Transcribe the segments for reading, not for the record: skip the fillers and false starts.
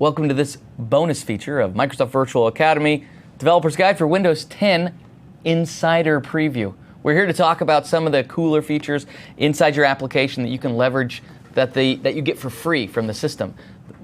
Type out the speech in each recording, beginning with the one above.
Welcome to this bonus feature of Microsoft Virtual Academy, Developer's Guide for Windows 10 Insider Preview. We're here to talk about some of the cooler features inside your application that you can leverage that you get for free from the system.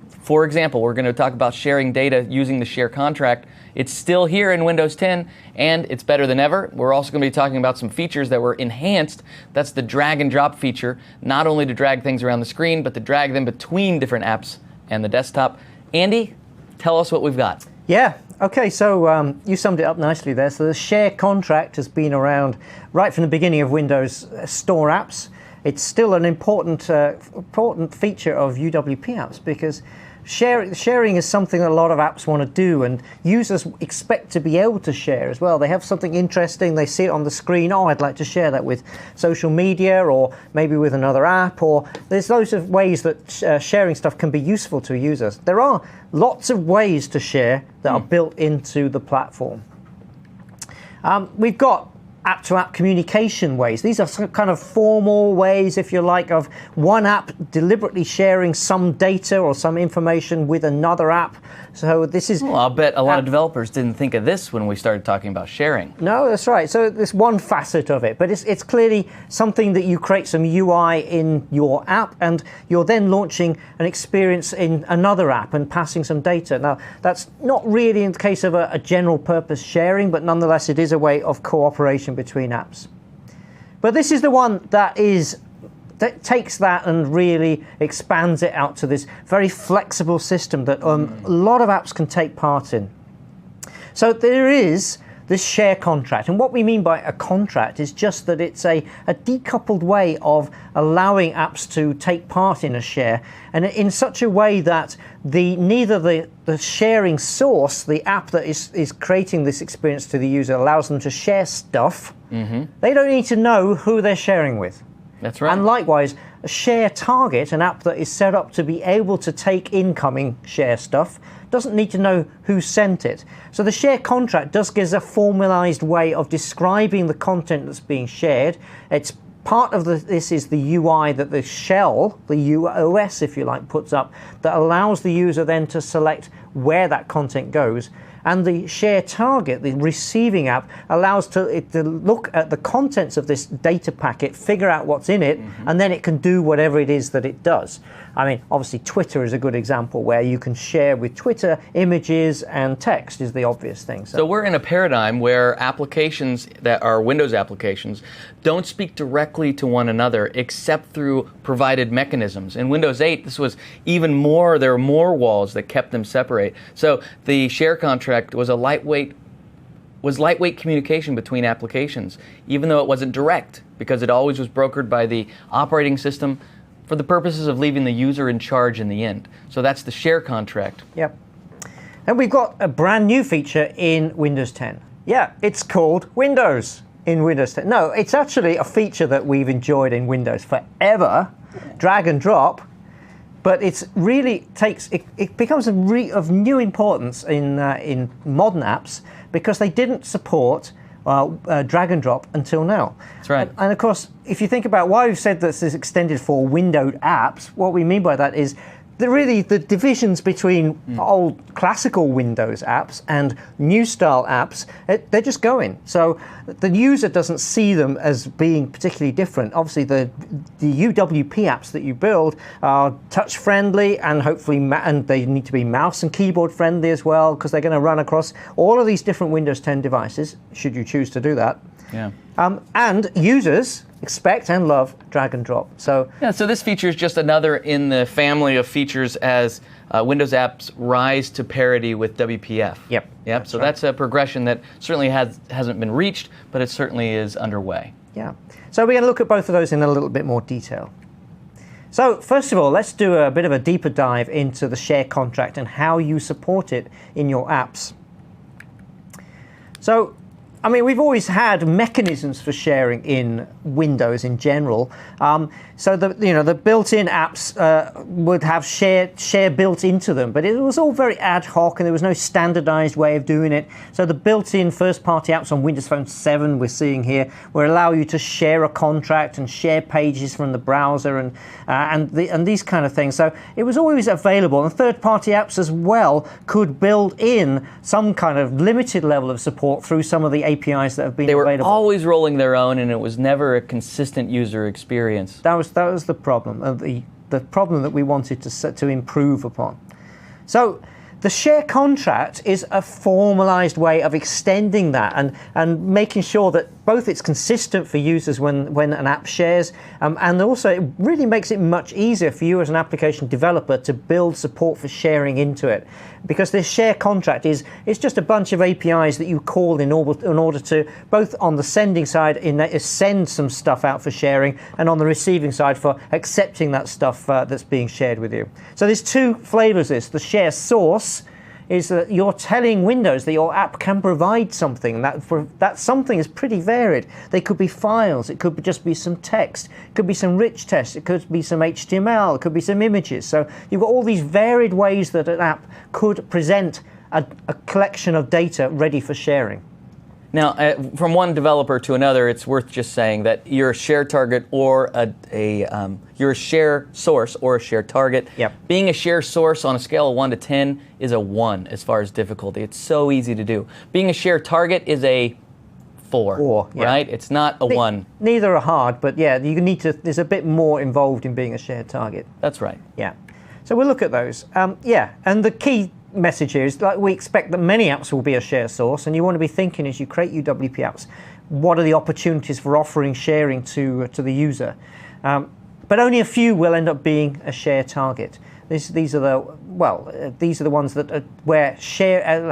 For example, we're going to talk about sharing data using the share contract. It's still here in Windows 10, and it's better than ever. We're also going to be talking about some features that were enhanced. That's the drag and drop feature, not only to drag things around the screen, but to drag them between different apps and the desktop. Andy, tell us what we've got. Yeah, okay, so you summed it up nicely there. So the share contract has been around right from the beginning of Windows Store apps. It's still an important feature of UWP apps because sharing is something that a lot of apps want to do, and users expect to be able to share as well. They have something interesting, they see it on the screen, oh, I'd like to share that with social media or maybe with another app, or there's loads of ways that sharing stuff can be useful to users. There are lots of ways to share that are built into the platform. We've got app-to-app communication ways. These are some kind of formal ways, if you like, of one app deliberately sharing some data or some information with another app. So this is... Well, I'll bet a lot of developers didn't think of this when we started talking about sharing. No, that's right. So there's one facet of it, but it's clearly something that you create some UI in your app, and you're then launching an experience in another app and passing some data. Now, that's not really in the case of a general purpose sharing, but nonetheless, it is a way of cooperation between apps. But this is the one that takes that and really expands it out to this very flexible system that a lot of apps can take part in. So there is this share contract, and what we mean by a contract is just that it's a decoupled way of allowing apps to take part in a share, and in such a way that neither the sharing source, the app that is creating this experience to the user, allows them to share stuff. They don't need to know who they're sharing with. That's right. And likewise, a share target, an app that is set up to be able to take incoming share stuff, doesn't need to know who sent it. So the share contract does give us a formalized way of describing the content that's being shared. It's part of this is the UI that the shell, the OS if you like, puts up, that allows the user then to select where that content goes. And the share target, the receiving app, allows it to look at the contents of this data packet, figure out what's in it, and then it can do whatever it is that it does. I mean, obviously Twitter is a good example where you can share with Twitter images and text is the obvious thing. So we're in a paradigm where applications that are Windows applications don't speak directly to one another except through provided mechanisms. In Windows 8, this was even more, there were more walls that kept them separate. So the share contract was lightweight communication between applications, even though it wasn't direct, because it always was brokered by the operating system for the purposes of leaving the user in charge in the end. So that's the share contract. Yep. And we've got a brand new feature in Windows 10. Yeah, it's called Windows in Windows 10. No, it's actually a feature that we've enjoyed in Windows forever, drag and drop, but it's really it becomes of new importance in modern apps because they didn't support drag and drop until now. That's right. And of course, if you think about why we've said this is extended for windowed apps, what we mean by that is the divisions between old classical Windows apps and new style apps, they're just going. So the user doesn't see them as being particularly different. Obviously, the UWP apps that you build are touch friendly and hopefully and they need to be mouse and keyboard friendly as well because they're going to run across all of these different Windows 10 devices, should you choose to do that. Yeah. And users expect and love drag and drop. So this feature is just another in the family of features as Windows apps rise to parity with WPF. Yep. So that's a progression that certainly hasn't been reached, but it certainly is underway. Yeah. So we're going to look at both of those in a little bit more detail. So first of all, let's do a bit of a deeper dive into the share contract and how you support it in your apps. So I mean, we've always had mechanisms for sharing in Windows in general. So the built-in apps would have share built into them, but it was all very ad hoc, and there was no standardized way of doing it. So the built-in first-party apps on Windows Phone 7 we're seeing here will allow you to share a contract and share pages from the browser and these kind of things. So it was always available, and third-party apps as well could build in some kind of limited level of support through some of the APIs that have been available. They were always rolling their own, and it was never a consistent user experience. That was the problem, the problem that we wanted to improve upon. So the share contract is a formalized way of extending that and making sure that both it's consistent for users when an app shares, and also it really makes it much easier for you as an application developer to build support for sharing into it. Because this share contract it's just a bunch of APIs that you call in order to, both on the sending side, send some stuff out for sharing, and on the receiving side for accepting that stuff that's being shared with you. So there's two flavors of this. The share source is that you're telling Windows that your app can provide something. That something is pretty varied. They could be files, it could just be some text, it could be some rich text, it could be some HTML, it could be some images. So you've got all these varied ways that an app could present a collection of data ready for sharing. Now, from one developer to another, it's worth just saying that you're a share target or you're a share source or a share target. Yep. Being a share source on a scale of 1 to 10 is a 1 as far as difficulty. It's so easy to do. Being a share target is a 4, yeah. Right? It's not a 1. Neither are hard, but yeah, you need to. There's a bit more involved in being a shared target. That's right. Yeah. So we'll look at those. And the key message here is that we expect that many apps will be a share source, and you want to be thinking as you create UWP apps, what are the opportunities for offering sharing to the user? But only a few will end up being a share target. These are the ones that where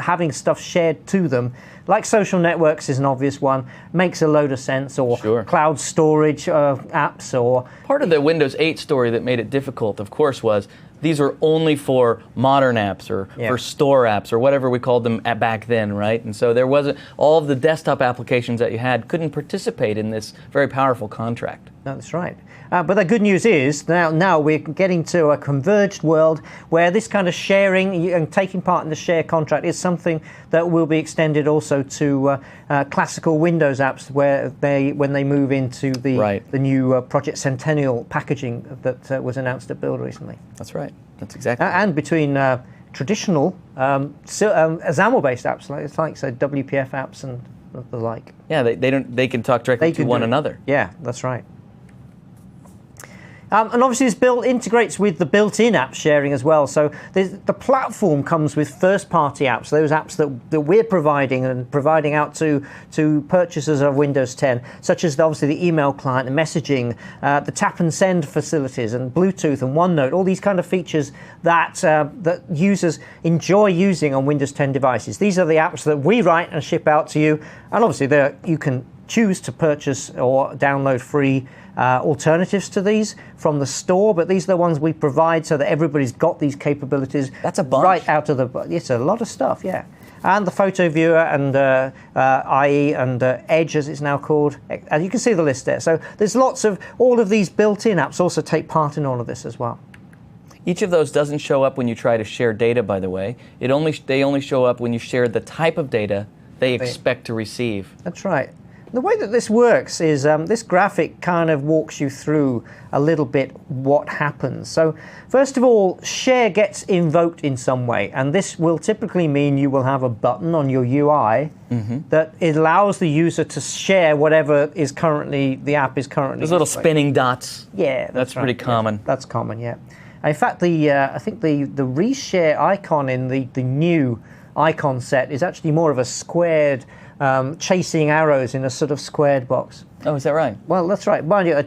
having stuff shared to them, like social networks is an obvious one, makes a load of sense, or Sure. cloud storage apps, or Part of the Windows 8 story that made it difficult, of course, was these were only for modern apps or for store apps or whatever we called them back then, right? And so there wasn't, all of the desktop applications that you had couldn't participate in this very powerful contract. That's right. But the good news is now we're getting to a converged world where this kind of sharing and taking part in the share contract is something that will be extended also to classical Windows apps when they move into the new Project Centennial packaging that was announced at Build recently. That's right. That's exactly right. And between traditional XAML-based apps like WPF apps and the like. Yeah, they can talk directly to one another. Yeah, that's right. And obviously this build integrates with the built-in app sharing as well. So the platform comes with first-party apps, those apps that we're providing and providing out to purchasers of Windows 10, such as obviously the email client, the messaging, the tap and send facilities, and Bluetooth and OneNote, all these kind of features that users enjoy using on Windows 10 devices. These are the apps that we write and ship out to you, and obviously you can choose to purchase or download free alternatives to these from the store, but these are the ones we provide so that everybody's got these capabilities. That's a bunch. Right out of it's a lot of stuff, yeah. And the photo viewer and IE and Edge, as it's now called. And you can see the list there. So there's lots of, all of these built-in apps also take part in all of this as well. Each of those doesn't show up when you try to share data, by the way. They only show up when you share the type of data they expect to receive. That's right. The way that this works is this graphic kind of walks you through a little bit what happens. So first of all, share gets invoked in some way, and this will typically mean you will have a button on your UI that allows the user to share whatever the app is currently. Those little spinning dots. Yeah, that's pretty common. Yeah, that's common, yeah. In fact, I think the reshare icon in the new icon set is actually more of a squared chasing arrows in a sort of squared box. Oh, is that right? Well, that's right. Mind you,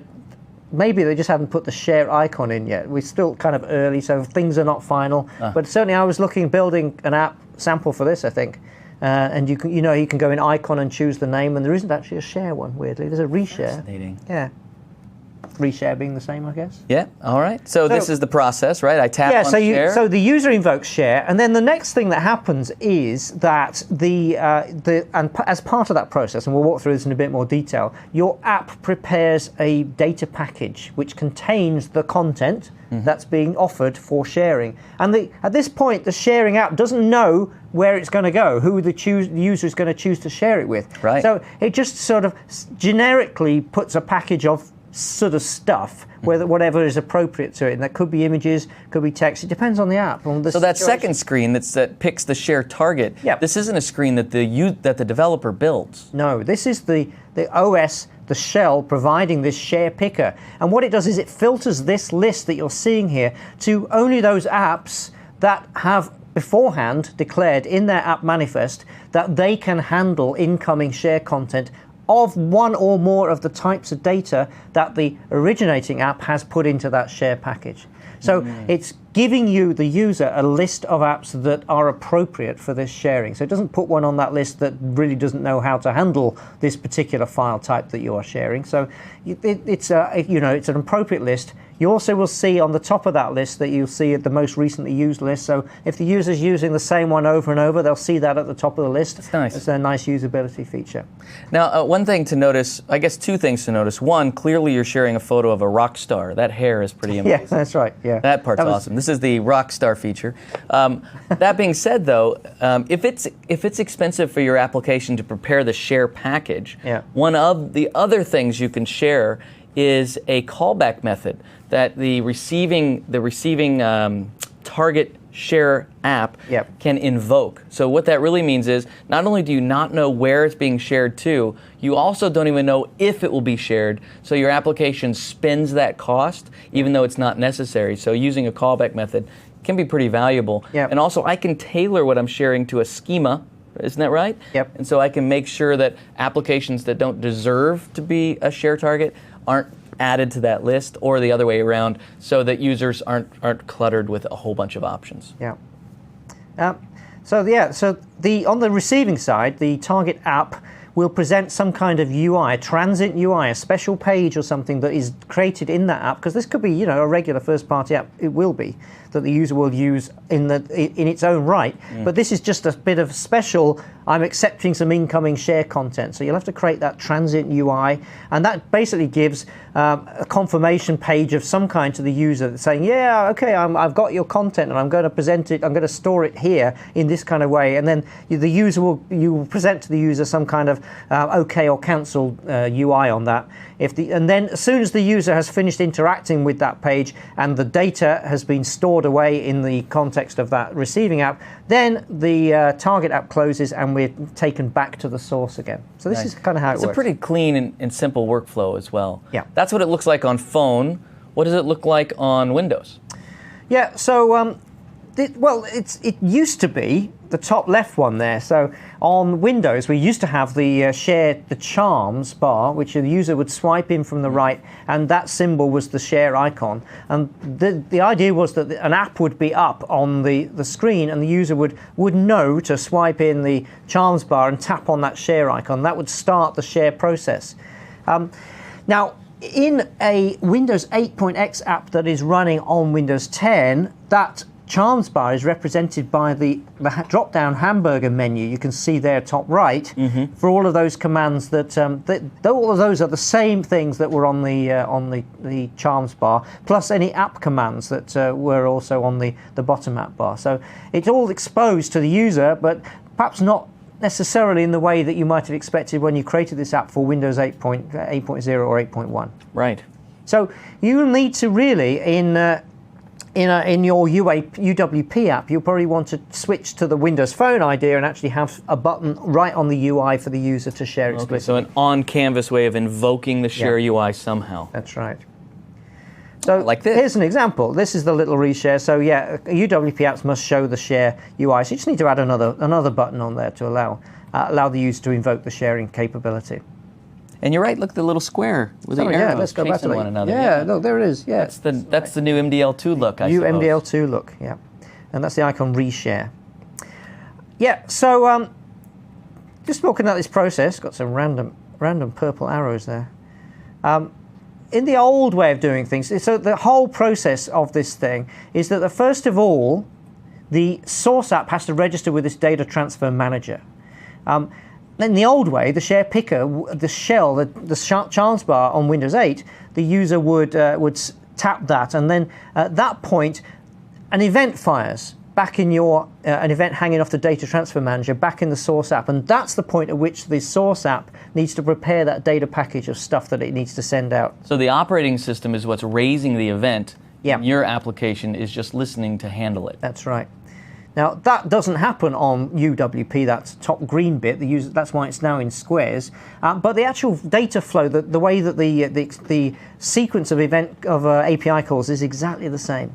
maybe they just haven't put the share icon in yet. We're still kind of early, so things are not final. But certainly I was building an app sample for this, I think. And you can go in icon and choose the name, and there isn't actually a share one, weirdly. There's a reshare. Fascinating. Yeah. reshare being the same, I guess. Yeah, all right. So this is the process, right? I tap on share. So the user invokes share, and then the next thing that happens is that as part of that process, and we'll walk through this in a bit more detail, your app prepares a data package which contains the content that's being offered for sharing. And at this point, the sharing app doesn't know where it's going to go, who the user is going to choose to share it with. Right. So it just sort of generically puts a package of sort of stuff, whatever is appropriate to it. And that could be images, could be text. It depends on the app. So that second screen that picks the share target, this isn't a screen that the developer builds. No, this is the OS, the shell providing this share picker. And what it does is it filters this list that you're seeing here to only those apps that have beforehand declared in their app manifest that they can handle incoming share content of one or more of the types of data that the originating app has put into that share package. So it's giving you, the user, a list of apps that are appropriate for this sharing. So it doesn't put one on that list that really doesn't know how to handle this particular file type that you are sharing. So it's an appropriate list. You also will see on the top of that list that you'll see the most recently used list. So if the user's using the same one over and over, they'll see that at the top of the list. That's nice. It's a nice usability feature. Now, one thing to notice, I guess two things to notice. One, clearly you're sharing a photo of a rock star. That hair is pretty amazing. Yeah, that's right. Yeah, that part's awesome. This is the rock star feature. That being said, though, if it's expensive for your application to prepare the share package, one of the other things you can share is a callback method that the receiving target share app can invoke. So what that really means is not only do you not know where it's being shared to, you also don't even know if it will be shared. So your application spends that cost even though it's not necessary. So using a callback method can be pretty valuable. And also I can tailor what I'm sharing to a schema. Isn't that right? Yep. And so I can make sure that applications that don't deserve to be a share target aren't added to that list, or the other way around, so that users aren't cluttered with a whole bunch of options. So on the receiving side, the target app will present some kind of UI, a transient UI, a special page or something that is created in that app, because this could be, a regular first-party app. It will be that the user will use in its own right. But this is just a bit of special. I'm accepting some incoming share content. So you'll have to create that transient UI, and that basically gives a confirmation page of some kind to the user that's saying, yeah, okay, I've got your content and I'm going to present it, I'm going to store it here in this kind of way. And then the user you will present to the user some kind of okay or cancel UI on that. And then as soon as the user has finished interacting with that page and the data has been stored away in the context of that receiving app, then the target app closes and we're taken back to the source again. So this is kind of how it works. It's a pretty clean and simple workflow as well. Yeah. That's what it looks like on phone. What does it look like on Windows? Yeah, so it used to be the top left one there. So on Windows, we used to have the charms bar, which the user would swipe in from the right, and that symbol was the share icon. And the idea was that an app would be up on the screen, and the user would know to swipe in the charms bar and tap on that share icon. That would start the share process. Now, in a Windows 8.x app that is running on Windows 10, that charms bar is represented by the drop-down hamburger menu. You can see there top right for all of those commands that all of those are the same things that were on the charms bar, plus any app commands that were also on the bottom app bar. So it's all exposed to the user, but perhaps not necessarily in the way that you might have expected when you created this app for Windows 8.0 or 8.1. Right. So you need to really, in your UWP app, you'll probably want to switch to the Windows Phone idea and actually have a button right on the UI for the user to share explicitly. Okay, so an on-canvas way of invoking the share UI somehow. That's right. So like this. Here's an example. This is the little reshare. So yeah, UWP apps must show the share UI. So you just need to add another button on there to allow the user to invoke the sharing capability. And you're right. Look at the little square with the arrows let's go back to one another. Yeah, no, there it is. Yeah, that's the new MDL2 look. I suppose. MDL2 look. Yeah, and that's the icon reshare. Yeah. So just looking at this process, got some random purple arrows there. in the old way of doing things, so the whole process of this thing is that first of all, the source app has to register with this data transfer manager. In the old way, the share picker, the shell, the chance bar on Windows 8, the user would tap that, and then at that point, an event fires back in your an event hanging off the data transfer manager back in the source app, and that's the point at which the source app needs to prepare that data package of stuff that it needs to send out. So the operating system is what's raising the event. Yeah. And your application is just listening to handle it. That's right. Now that doesn't happen on UWP, that top green bit. The user, that's why it's now in squares. But the actual data flow, the way that the sequence of API calls is exactly the same.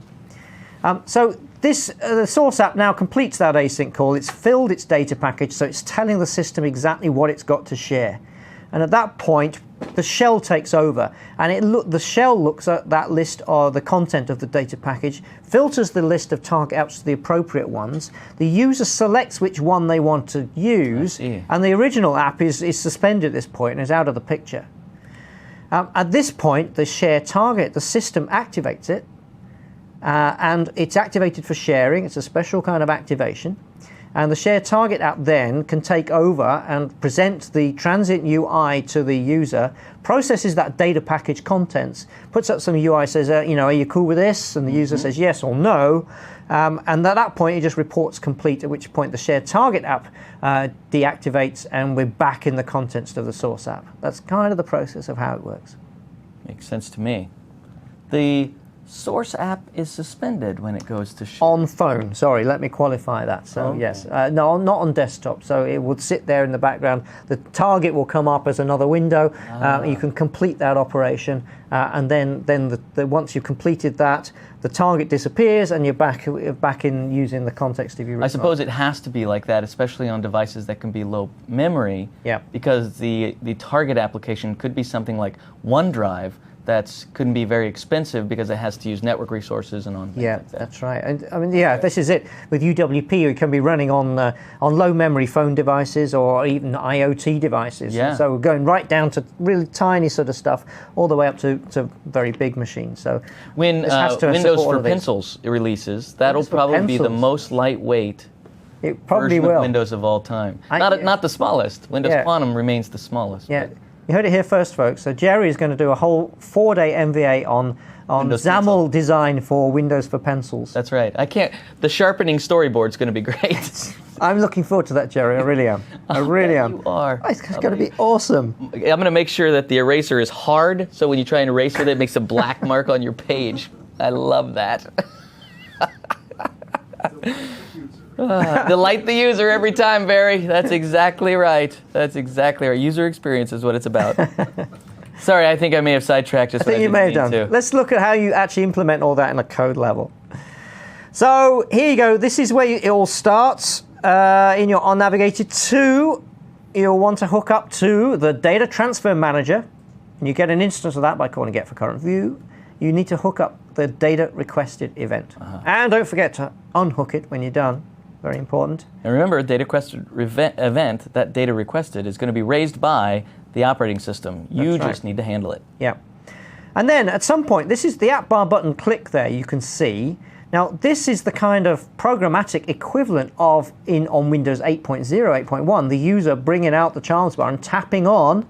So the source app now completes that async call. It's filled its data package, so it's telling the system exactly what it's got to share. And at that point, the shell takes over, and the shell looks at that list or the content of the data package, filters the list of target apps to the appropriate ones. The user selects which one they want to use, and the original app is suspended at this point and is out of the picture. At this point, the share target, the system activates it, and it's activated for sharing. It's a special kind of activation. And the share target app then can take over and present the transient UI to the user, processes that data package contents, puts up some UI, says, are you cool with this? And the user says yes or no. And at that point, it just reports complete, at which point the share target app deactivates, and we're back in the contents of the source app. That's kind of the process of how it works. Makes sense to me. The source app is suspended when it goes to share. On phone, sorry, let me qualify that. So okay. Yes, no, not on desktop. So it would sit there in the background. The target will come up as another window. You can complete that operation, and then once you've completed that, the target disappears, and you're back in using the context of your. I suppose it has to be like that, especially on devices that can be low memory. Yeah. Because the target application could be something like OneDrive. That couldn't be very expensive because it has to use network resources and on things like that. That's right. And I mean, this is it. With UWP, it can be running on low memory phone devices or even IoT devices. Yeah. So we're going right down to really tiny sort of stuff, all the way up to very big machines. So when Windows for Pencils releases, that'll probably be the most lightweight version of Windows of all time. Not the smallest. Windows Quantum remains the smallest. Yeah. You heard it here first, folks. So Jerry is going to do a whole 4-day MVA on XAML design for Windows for Pencils. That's right. The sharpening storyboard's going to be great. I'm looking forward to that, Jerry. I really am. I really am. You are. It's going to be awesome. I'm going to make sure that the eraser is hard, so when you try and erase with it, it makes a black mark on your page. I love that. Delight the user every time, Barry. That's exactly right. That's exactly right. User experience is what it's about. Sorry, I think I may have sidetracked just I think you may have done. Let's look at how you actually implement all that in a code level. So here you go. This is where it all starts. In your onNavigated 2, you'll want to hook up to the Data Transfer Manager. And you get an instance of that by calling get for current view. You need to hook up the data requested event. And don't forget to unhook it when you're done. Very important. And remember, data requested event, that data requested, is going to be raised by the operating system. You just need to handle it. Yeah. And then at some point, this is the app bar button click there, you can see. Now, this is the kind of programmatic equivalent of on Windows 8.0, 8.1, the user bringing out the charms bar and tapping on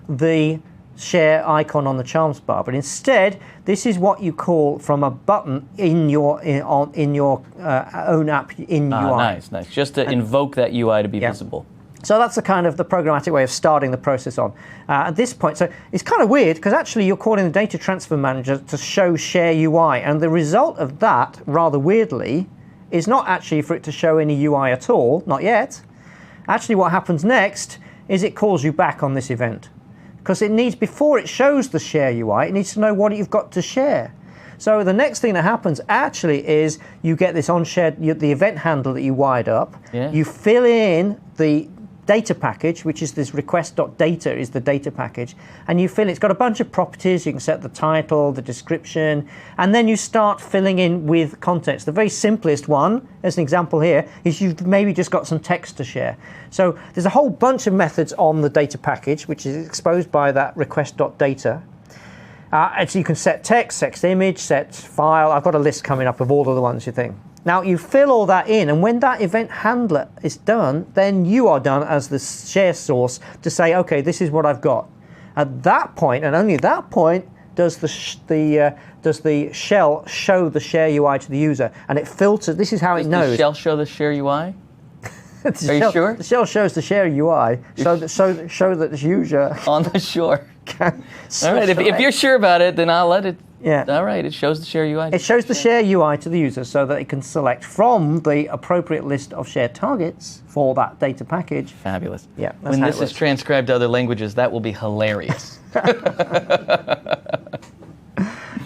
the share icon on the charms bar. But instead, this is what you call from a button in your own app in UI. Nice. Just to invoke that UI to be visible. So that's the kind of the programmatic way of starting the process on. At this point, so it's kind of weird because actually you're calling the Data Transfer Manager to show share UI, and the result of that, rather weirdly, is not actually for it to show any UI at all, not yet. Actually what happens next is it calls you back on this event. Because it needs, before it shows the share UI, it needs to know what you've got to share. So the next thing that happens actually is you get this on-shared, the event handle that you wired up. Yeah. You fill in the data package, which is this request.data is the data package, and you fill it's got a bunch of properties. You can set the title, the description, and then you start filling in with context. The very simplest one, as an example here, is you've maybe just got some text to share. So there's a whole bunch of methods on the data package, which is exposed by that request.data. And so you can set text, set image, set file. I've got a list coming up of all of the ones you think. Now you fill all that in, and when that event handler is done, then you are done as the share source to say, okay, this is what I've got. At that point, and only at that point, does the shell show the share UI to the user, and it filters. This is how it knows. Does the shell show the share UI? Are you sure? The shell shows the share UI, show that the user on the shore. Can all right, if you're sure about it, then I'll let it. Yeah. All right, it shows the share UI. It shows the share UI to the user so that it can select from the appropriate list of shared targets for that data package. Fabulous. Yeah. When this is transcribed to other languages, that will be hilarious.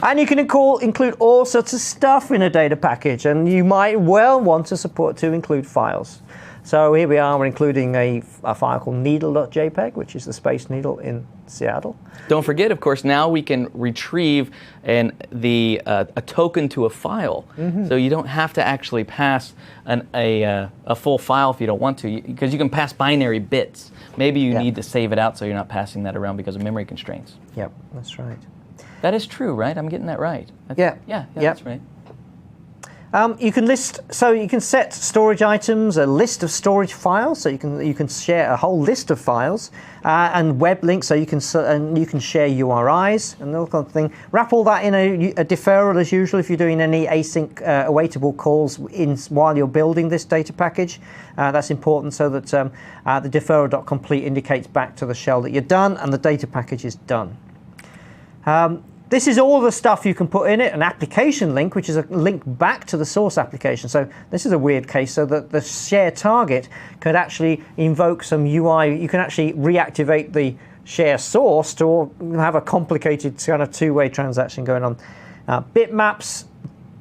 And you can include all sorts of stuff in a data package, and you might well want to support to include files. So here we are, we're including a file called needle.jpg, which is the Space Needle in Seattle. Don't forget, of course, now we can retrieve a token to a file. Mm-hmm. So you don't have to actually pass a full file if you don't want to, because you can pass binary bits. Maybe you need to save it out so you're not passing that around because of memory constraints. Yep, that's right. That is true, right? I'm getting that right. Yeah, that's right. You can set storage items, a list of storage files, so you can share a whole list of files, and web links, so you can share URIs and all kind of thing. Wrap all that in a deferral as usual if you're doing any async awaitable calls while you're building this data package. That's important so that the deferral.complete indicates back to the shell that you're done and the data package is done. This is all the stuff you can put in it, an application link, which is a link back to the source application. So this is a weird case, so that the share target could actually invoke some UI. You can actually reactivate the share source to have a complicated kind of two-way transaction going on. Bitmaps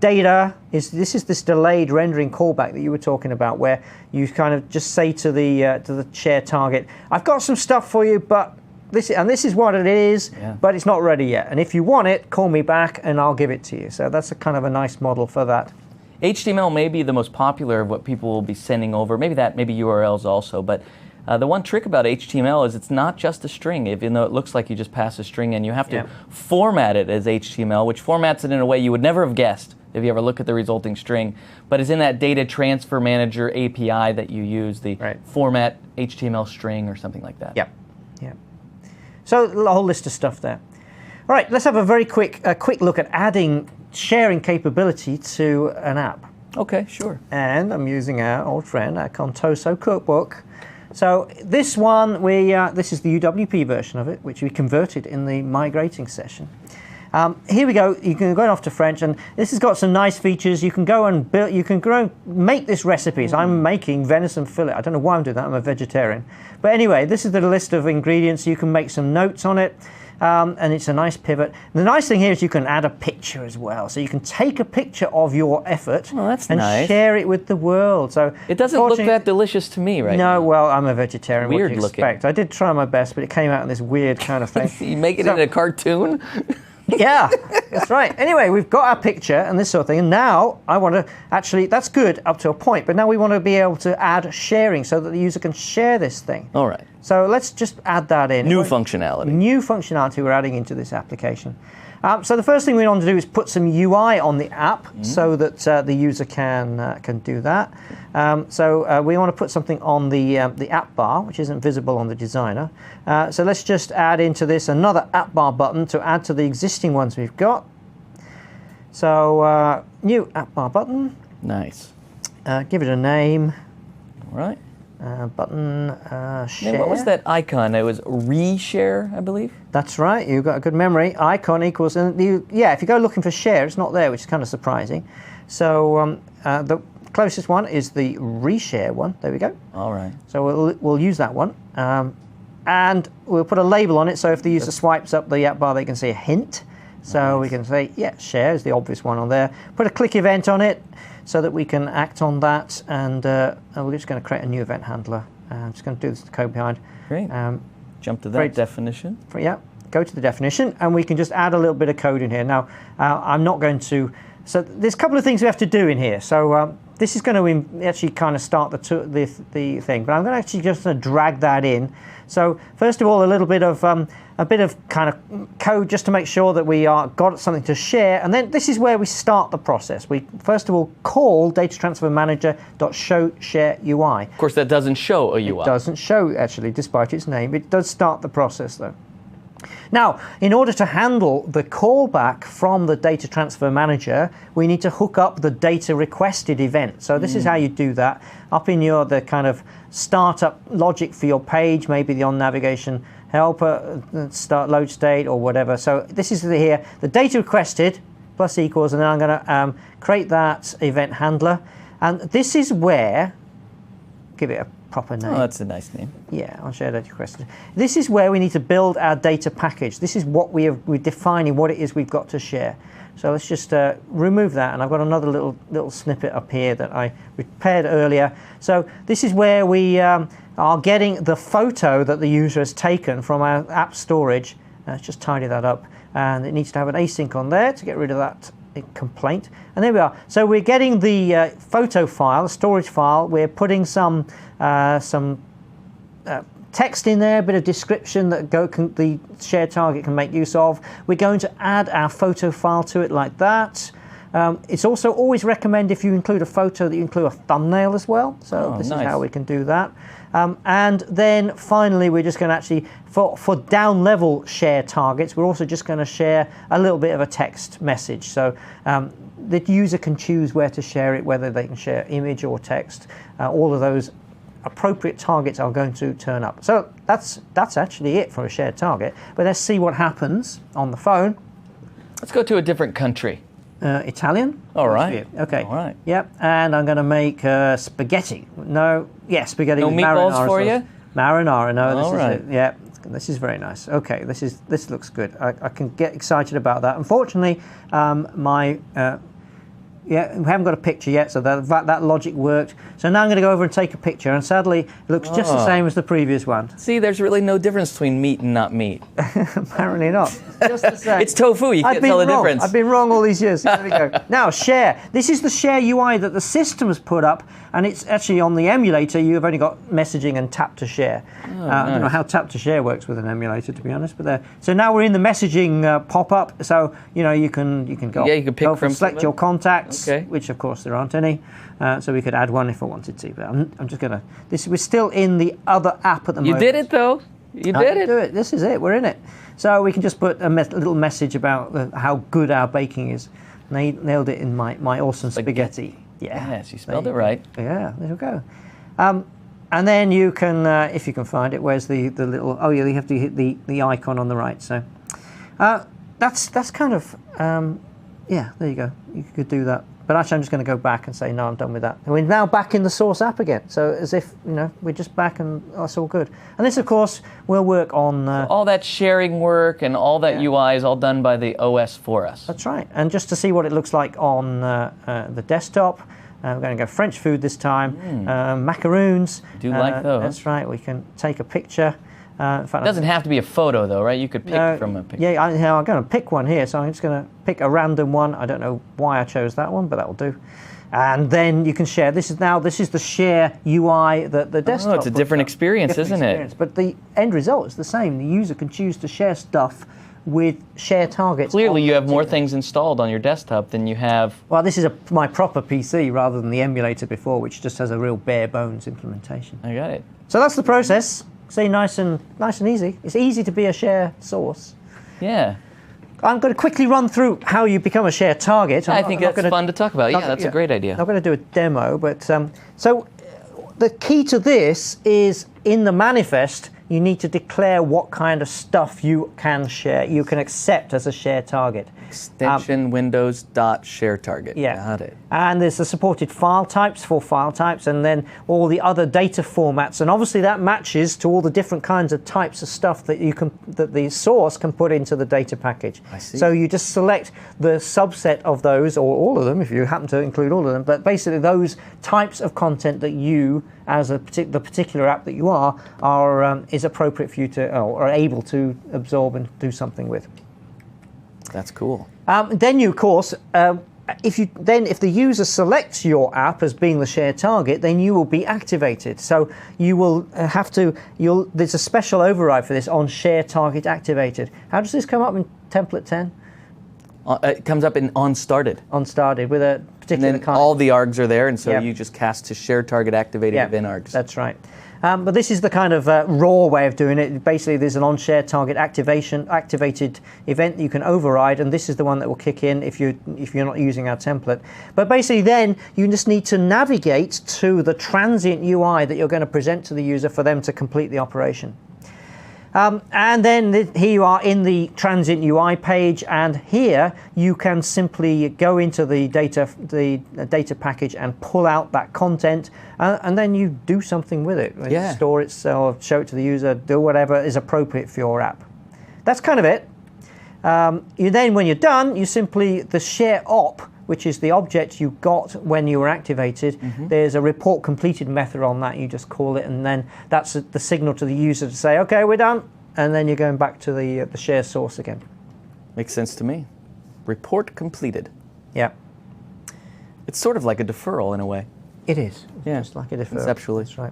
data is this delayed rendering callback that you were talking about, where you kind of just say to the share target, I've got some stuff for you, but this is what it is, but it's not ready yet. And if you want it, call me back and I'll give it to you. So that's a kind of a nice model for that. HTML may be the most popular of what people will be sending over. Maybe URLs also. But the one trick about HTML is it's not just a string, even though it looks like you just pass a string in. You have to format it as HTML, which formats it in a way you would never have guessed if you ever look at the resulting string. But it's in that data transfer manager API that you use, the format HTML string or something like that. Yeah. So a whole list of stuff there. All right, let's have a very quick look at adding sharing capability to an app. Okay, sure. And I'm using our old friend, our Contoso cookbook. So this one, this is the UWP version of it, which we converted in the migrating session. Here we go. You can go off to French, and this has got some nice features. You can go and build. You can make this recipe. So I'm making venison fillet. I don't know why I'm doing that. I'm a vegetarian. But anyway, this is the list of ingredients. You can make some notes on it, and it's a nice pivot. The nice thing here is you can add a picture as well. So you can take a picture of your effort and share it with the world. So it doesn't look that delicious to me, right? No, well, I'm a vegetarian. Weird what do you looking. expect? I did try my best, but it came out in this weird kind of thing. You make it in a cartoon? Yeah, that's right. Anyway, we've got our picture and this sort of thing, and now I want to actually, that's good up to a point, but now we want to be able to add sharing so that the user can share this thing. All right. So let's just add that in. New functionality. New functionality we're adding into this application. So the first thing we want to do is put some UI on the app so that the user can do that. So we want to put something on the app bar, which isn't visible on the designer. So let's just add into this another app bar button to add to the existing ones we've got. So new app bar button. Nice. Give it a name. All right. Button share. What was that icon? It was reshare, I believe. That's right. You've got a good memory. Icon equals, and if you go looking for share, it's not there, which is kind of surprising. So the closest one is the reshare one. There we go. All right. So we'll use that one, and we'll put a label on it. So if the user swipes up the app bar, they can see a hint. So we can say, share is the obvious one on there. Put a click event on it, so that we can act on that, and we're just going to create a new event handler. I'm just going to do this code behind. Great. Jump to that definition. Go to the definition, and we can just add a little bit of code in here. Now, I'm not going to. So there's a couple of things we have to do in here. So this is going to actually kind of start the thing, but I'm going to actually just drag that in. So first of all, a little bit of a bit of kind of code just to make sure that we got something to share. And then this is where we start the process. We first of all call data transfer manager.showShareUI. Of course, that doesn't show a UI. It doesn't show, actually, despite its name. It does start the process, though. Now, in order to handle the callback from the data transfer manager, we need to hook up the data requested event. So this is how you do that. Up in the kind of startup logic for your page, maybe the on navigation helper, start load state or whatever. So this is here, the data requested plus equals, and then I'm going to create that event handler. And this is where, give it a proper name. Oh, that's a nice name. Yeah, I'll share data requested. This is where we need to build our data package. This is what we're defining what it is we've got to share. So let's just remove that, and I've got another little snippet up here that I prepared earlier. So this is where we are getting the photo that the user has taken from our app storage. Let's just tidy that up, and it needs to have an async on there to get rid of that complaint. And there we are. So we're getting the photo file, the storage file. We're putting some text in there, a bit of description that the share target can make use of. We're going to add our photo file to it like that. It's also always recommend, if you include a photo, that you include a thumbnail as well. So this is how we can do that. And then finally, we're just going to actually, for down level share targets, we're also just going to share a little bit of a text message. So the user can choose where to share it, whether they can share image or text. All of those appropriate targets are going to turn up. So that's actually it for a shared target. But let's see what happens on the phone. Let's go to a different country. Italian. All right. Okay. All right. Yep. And I'm going to make spaghetti. No. Yeah, spaghetti. No with meatballs marinara for sauce. you? Marinara. No. This All is right. it. Yeah. This is very nice. Okay. This looks good. I can get excited about that. Unfortunately, we haven't got a picture yet, so that logic worked. So now I'm going to go over and take a picture, and sadly, it looks just the same as the previous one. See, there's really no difference between meat and not meat. Apparently not. Just the same. It's tofu. You can't tell the difference. I've been wrong all these years. There we go. Now, share. This is the share UI that the system has put up, and it's actually on the emulator. You've only got messaging and tap to share. I don't know how tap to share works with an emulator, to be honest. But so now we're in the messaging pop-up. So you can go. Yeah, you can pick from select your contacts, okay. which of course there aren't any. So we could add one if I wanted to. But I'm just gonna. We're still in the other app at the moment. You did it though. You did it. Do it. This is it. We're in it. So we can just put a little message about how good our baking is. Nailed it in my awesome spaghetti. Yeah. Yes, you spelled it right. Yeah, there we go. And then you can, if you can find it, where's the little? Oh yeah, you have to hit the icon on the right. So that's kind of yeah. There you go. You could do that. But actually, I'm just going to go back and say no. I'm done with that. We're now back in the source app again. So as if we're just back and that's all good. And this, of course, will work on all that sharing work and all that UI is all done by the OS for us. That's right. And just to see what it looks like on the desktop. We're going to go French food this time. Macaroons. Do like those. That's right. We can take a picture. In fact, it doesn't have to be a photo, though, right? You could pick from a picture. Yeah, I'm going to pick one here. So I'm just going to pick a random one. I don't know why I chose that one, but that will do. And then you can share. This is the share UI that the desktop. Oh, it's a different experience, isn't it? But the end result is the same. The user can choose to share stuff with share targets. Clearly, you have more things installed on your desktop than you have. Well, this is my proper PC rather than the emulator before, which just has a real bare bones implementation. I got it. So that's the process. See, nice and easy. It's easy to be a share source. Yeah. I'm going to quickly run through how you become a share target. I think that's fun to talk about. Yeah, that's a great idea. I'm going to do a demo, but so the key to this is in the manifest. You need to declare what kind of stuff you can share, you can accept as a share target. Extension windows.shareTarget. Yeah. Got it. And there's the supported file types for file types, and then all the other data formats. And obviously that matches to all the different kinds of types of stuff that the source can put into the data package. I see. So you just select the subset of those, or all of them, if you happen to include all of them. But basically those types of content that you, as the particular app that you are is appropriate for you to or able to absorb and do something with. That's cool. Then you, of course, if the user selects your app as being the shared target, then you will be activated. So you will have to. There's a special override for this on share target activated. How does this come up in template 10? It comes up in on started. On started with a particular And then kind. all the args are there, and so Yep. you just cast to share target activated event args. That's right. But this is the kind of raw way of doing it. Basically, there's an on-share target activated event that you can override, and this is the one that will kick in if you're not using our template. But basically, then you just need to navigate to the transient UI that you're going to present to the user for them to complete the operation. And then here you are in the transient UI page, and here you can simply go into the data package and pull out that content, and then you do something with it. Yeah. Store it, or show it to the user, do whatever is appropriate for your app. That's kind of it. When you're done, you simply, the share op, which is the object you got when you were activated, there's a report completed method on that. You just call it, and then that's the signal to the user to say, okay, we're done, and then you're going back to the share source again. Makes sense to me. Report completed. Yeah. It's sort of like a deferral in a way. It is. Yeah. Just like a deferral. Conceptually. That's right.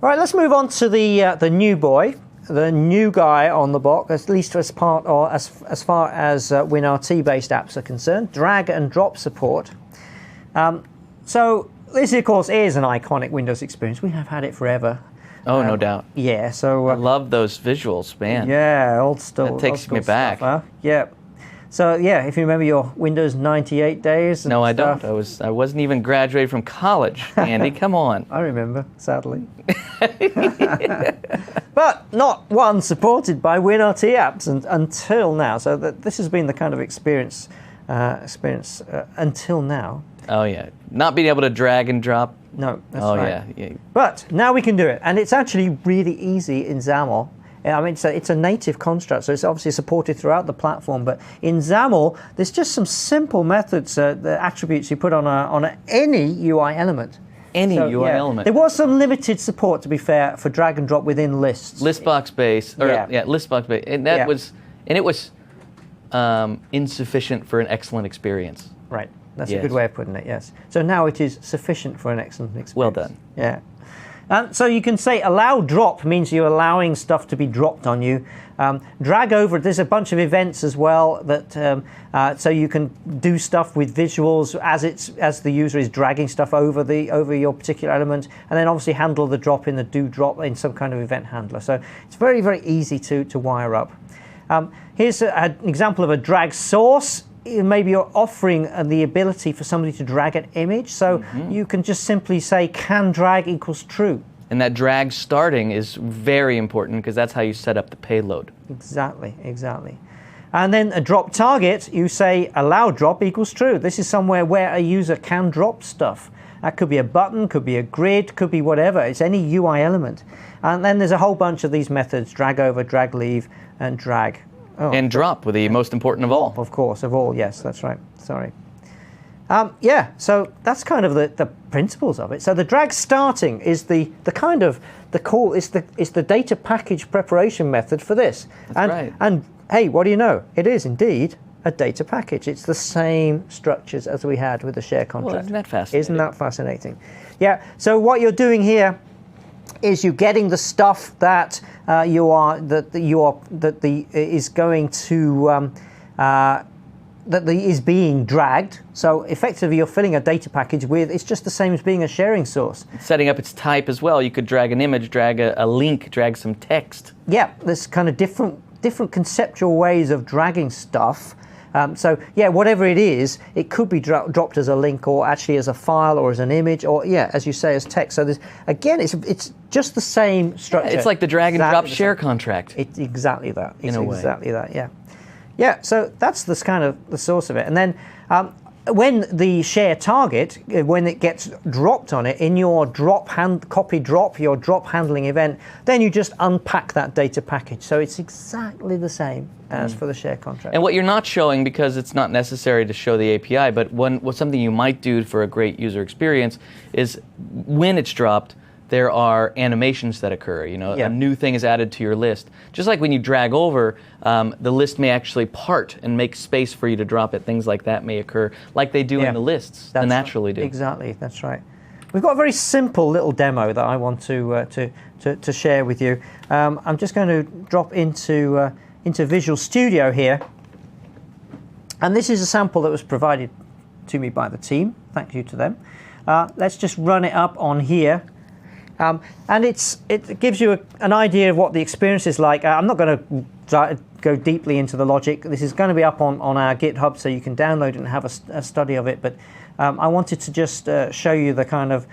All right, let's move on to the new boy. The new guy on the block, at least as far as WinRT-based apps are concerned, drag and drop support. So this, of course, is an iconic Windows experience. We have had it forever. Oh, no doubt. Yeah, so... I love those visuals, man. Yeah, old stuff. That takes me back. Stuff, huh? Yeah. So, yeah, if you remember your Windows 98 days... No, I stuff. don't. I wasn't even graduated from college, Andy. Come on. I remember, sadly. But not one supported by WinRT apps until now. So this has been the kind of experience until now. Oh, yeah. Not being able to drag and drop. No, that's oh, right. Yeah. But now we can do it. And it's actually really easy in XAML. I mean, it's a native construct, so it's obviously supported throughout the platform. But in XAML, there's just some simple methods, the attributes you put on any UI element. Any UI element. There was some limited support, to be fair, for drag and drop within lists. Listbox base, listbox base, and it was insufficient for an excellent experience. Right, that's a good way of putting it. Yes. So now it is sufficient for an excellent experience. Well done. Yeah. So you can say allow drop means you're allowing stuff to be dropped on you. Drag over, there's a bunch of events as well that so you can do stuff with visuals as the user is dragging stuff over your particular element, and then obviously handle the drop in the do drop in some kind of event handler. So it's very, very easy to wire up. Here's an example of a drag source. Maybe you're offering the ability for somebody to drag an image, so you can just simply say can drag equals true. And that drag starting is very important because that's how you set up the payload. Exactly. And then a drop target, you say allow drop equals true. This is somewhere where a user can drop stuff. That could be a button, could be a grid, could be whatever. It's any UI element. And then there's a whole bunch of these methods: drag over, drag leave, and drag. Oh. And drop were the most important of all. Of course, of all, yes, that's right. Sorry. So that's kind of the principles of it. So the drag starting is the data package preparation method for this. That's right. And hey, what do you know? It is indeed a data package. It's the same structures as we had with the share contract. Well, isn't that fascinating? Isn't that fascinating? Yeah. So what you're doing here is you're getting the stuff that is being dragged. So effectively, you're filling a data package with. It's just the same as being a sharing source. Setting up its type as well. You could drag an image, drag a link, drag some text. Yeah, there's kind of different conceptual ways of dragging stuff. Whatever it is, it could be dropped as a link, or actually as a file, or as an image, or as you say, as text. So it's just the same structure. It's like the drag and drop share contract. It's exactly that. In a way. Exactly that. Yeah. Yeah. So that's this kind of the source of it, and then. When the share target, when it gets dropped on it in your copy drop, your drop handling event, then you just unpack that data package. So it's exactly the same as for the share contract. And what you're not showing, because it's not necessary to show the API, but something you might do for a great user experience is when it's dropped, there are animations that occur. A new thing is added to your list. Just like when you drag over, the list may actually part and make space for you to drop it. Things like that may occur, like they do in the lists, they naturally do. Exactly, that's right. We've got a very simple little demo that I want to share with you. I'm just going to drop into Visual Studio here. And this is a sample that was provided to me by the team. Thank you to them. Let's just run it up on here. And it gives you an idea of what the experience is like. I'm not going to go deeply into the logic. This is going to be up on our GitHub, so you can download it and have a study of it. But I wanted to just show you the kind of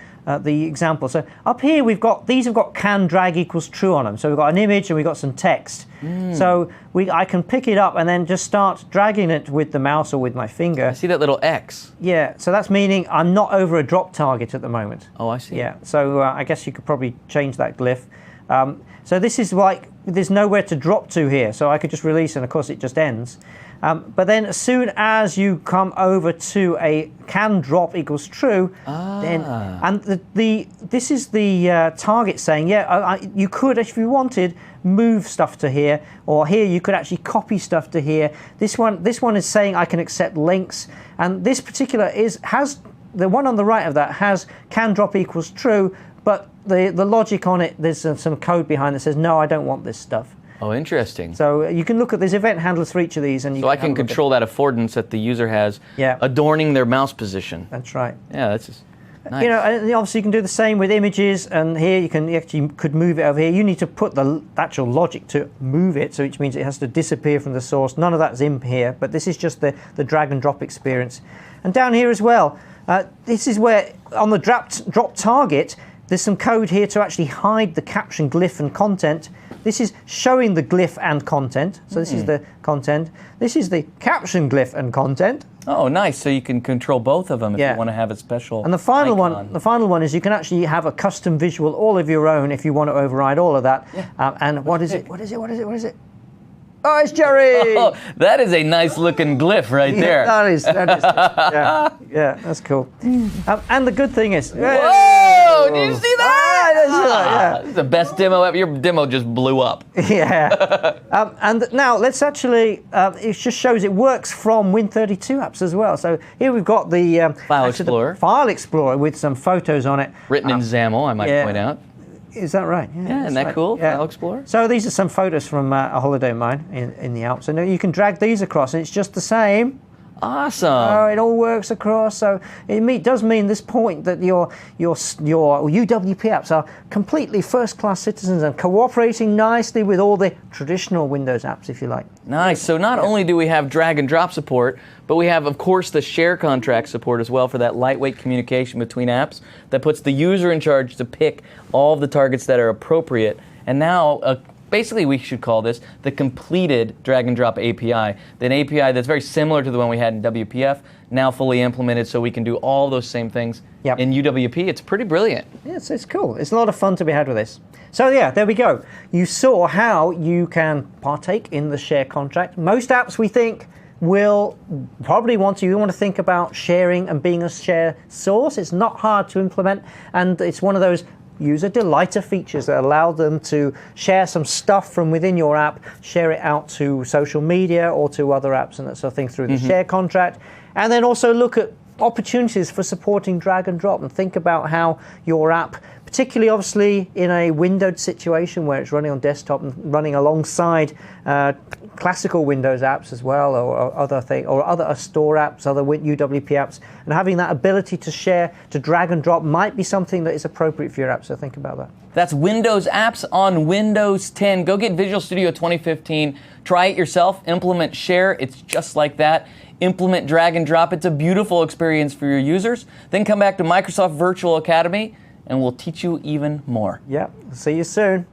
the example. So up here these have got can drag equals true on them. So we've got an image and we've got some text. So I can pick it up and then just start dragging it with the mouse or with my finger. I see that little X. Yeah, so that's meaning I'm not over a drop target at the moment. Oh, I see. Yeah, so I guess you could probably change that glyph. So this is like, there's nowhere to drop to here, so I could just release and of course it just ends. But then as soon as you come over to a can drop equals true, then this is the target saying, you could, if you wanted, move stuff to here, or here you could actually copy stuff to here. This one is saying I can accept links, and this particular has the one on the right of that has can drop equals true, but the logic on it, there's some code behind that says no, I don't want this stuff. Oh, interesting. So you can look at these event handlers for each of these, and I can control that affordance that the user has, adorning their mouse position. That's right. Yeah, that's just nice. And obviously you can do the same with images, and here you could move it over here. You need to put the actual logic to move it, so which means it has to disappear from the source. None of that's in here, but this is just the drag and drop experience. And down here as well, this is where on the drop target, there's some code here to actually hide the caption, glyph, and content. This is showing the glyph and content. So this is the content. This is the caption, glyph, and content. Oh, nice. So you can control both of them if you want to have a special. And the final one is you can actually have a custom visual all of your own if you want to override all of that. Yeah. And what is it? What is it? Oh, it's Jerry! Oh, that is a nice looking glyph right there. That is. Yeah, that's cool. And the good thing is... Whoa! Did you see that? This is the best demo ever. Your demo just blew up. Yeah. And now let's actually... it just shows it works from Win32 apps as well. So here we've got the... File Explorer with some photos on it. Written in XAML, I might point out. Is that right? Yeah, isn't that cool? Yeah. File Explorer. So these are some photos from a holiday of mine in the Alps. And you can drag these across, and it's just the same. Awesome. Oh, it all works across. So it does mean this point that your UWP apps are completely first-class citizens and cooperating nicely with all the traditional Windows apps, if you like. Nice. So not only do we have drag and drop support, but we have, of course, the share contract support as well for that lightweight communication between apps that puts the user in charge to pick all of the targets that are appropriate. And now, basically, we should call this the completed drag and drop API. An API that's very similar to the one we had in WPF, now fully implemented so we can do all those same things in UWP. It's pretty brilliant. Yes, it's cool. It's a lot of fun to be had with this. So yeah, there we go. You saw how you can partake in the share contract. Most apps, we think, will probably want to think about sharing and being a share source. It's not hard to implement, and it's one of those user delighter features that allow them to share some stuff from within your app, share it out to social media or to other apps and that sort of thing through the share contract, and then also look at opportunities for supporting drag and drop and think about how your app, particularly obviously in a windowed situation where it's running on desktop and running alongside classical Windows apps as well, or other store apps, other UWP apps, and having that ability to share, to drag and drop might be something that is appropriate for your app, so think about that. That's Windows apps on Windows 10. Go get Visual Studio 2015, try it yourself, implement share, it's just like that. Implement drag and drop, it's a beautiful experience for your users. Then come back to Microsoft Virtual Academy and we'll teach you even more. Yeah, see you soon.